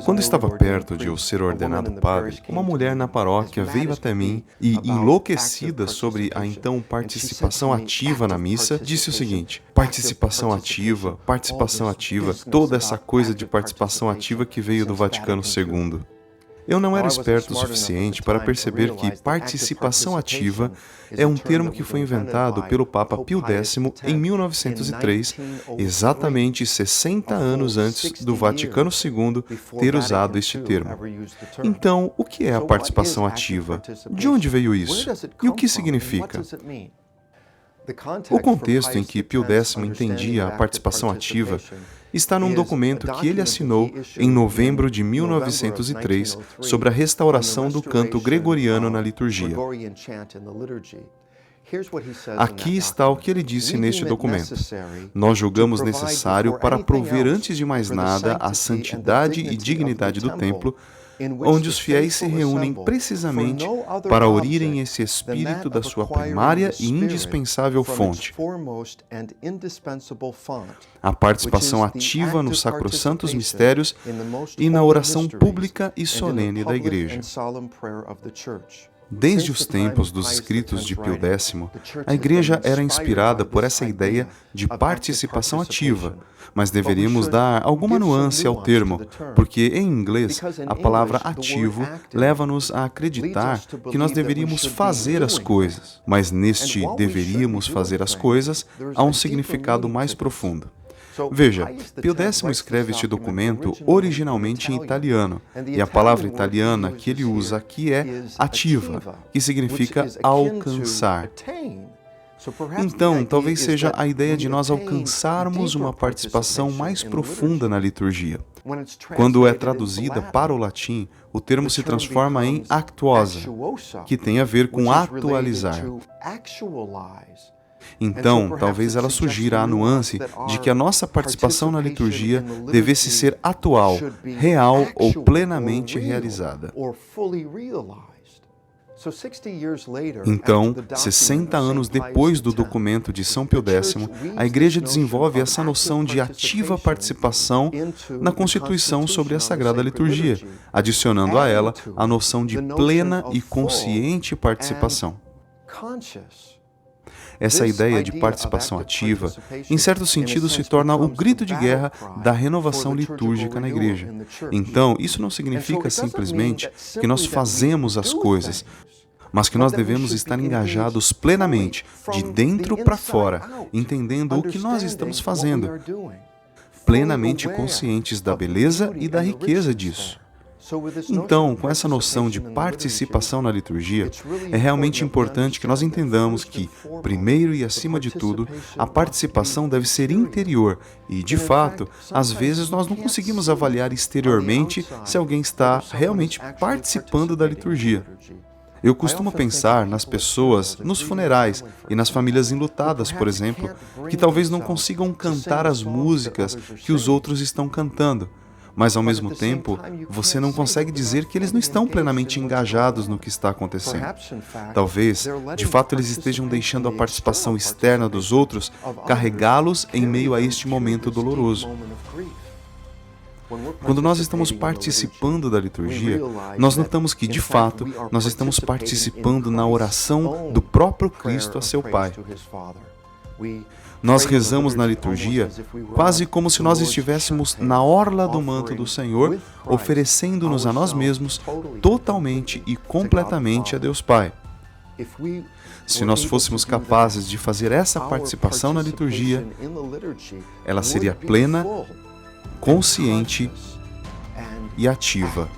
Quando estava perto de eu ser ordenado padre, uma mulher na paróquia veio até mim e, enlouquecida sobre a então participação ativa na missa, disse o seguinte: participação ativa, toda essa coisa de participação ativa que veio do Vaticano II. Eu não era esperto o suficiente para perceber que participação ativa é um termo que foi inventado pelo Papa Pio X em 1903, exatamente 60 anos antes do Vaticano II ter usado este termo. Então, o que é a participação ativa? De onde veio isso? E o que significa? O contexto em que Pio X entendia a participação ativa está num documento que ele assinou em novembro de 1903 sobre a restauração do canto gregoriano na liturgia. Aqui está o que ele disse neste documento. Nós julgamos necessário para prover antes de mais nada a santidade e dignidade do templo, onde os fiéis se reúnem precisamente para ouvirem esse espírito da sua primária e indispensável fonte, a participação ativa nos sacrossantos mistérios e na oração pública e solene da Igreja. Desde os tempos dos escritos de Pio X, a Igreja era inspirada por essa ideia de participação ativa, mas deveríamos dar alguma nuance ao termo, porque em inglês a palavra ativo leva-nos a acreditar que nós deveríamos fazer as coisas, mas neste deveríamos fazer as coisas há um significado mais profundo. Veja, Pio X escreve este documento originalmente em italiano, e a palavra italiana que ele usa aqui é ativa, que significa alcançar. Então, talvez seja a ideia de nós alcançarmos uma participação mais profunda na liturgia. Quando é traduzida para o latim, o termo se transforma em actuosa, que tem a ver com atualizar. Então, talvez ela sugira a nuance de que a nossa participação na liturgia devesse ser atual, real ou plenamente realizada. Então, 60 anos depois do documento de São Pio X, a Igreja desenvolve essa noção de ativa participação na Constituição sobre a Sagrada Liturgia, adicionando a ela a noção de plena e consciente participação. Essa ideia de participação ativa, em certo sentido, se torna o grito de guerra da renovação litúrgica na Igreja. Então, isso não significa simplesmente que nós fazemos as coisas, mas que nós devemos estar engajados plenamente, de dentro para fora, entendendo o que nós estamos fazendo, plenamente conscientes da beleza e da riqueza disso. Então, com essa noção de participação na liturgia, é realmente importante que nós entendamos que, primeiro e acima de tudo, a participação deve ser interior e, de fato, às vezes nós não conseguimos avaliar exteriormente se alguém está realmente participando da liturgia. Eu costumo pensar nas pessoas, nos funerais e nas famílias enlutadas, por exemplo, que talvez não consigam cantar as músicas que os outros estão cantando. Mas, ao mesmo tempo, você não consegue dizer que eles não estão plenamente engajados no que está acontecendo. Talvez, de fato, eles estejam deixando a participação externa dos outros carregá-los em meio a este momento doloroso. Quando nós estamos participando da liturgia, nós notamos que, de fato, nós estamos participando na oração do próprio Cristo a seu Pai. Nós rezamos na liturgia quase como se nós estivéssemos na orla do manto do Senhor, oferecendo-nos a nós mesmos totalmente e completamente a Deus Pai. Se nós fôssemos capazes de fazer essa participação na liturgia, ela seria plena, consciente e ativa.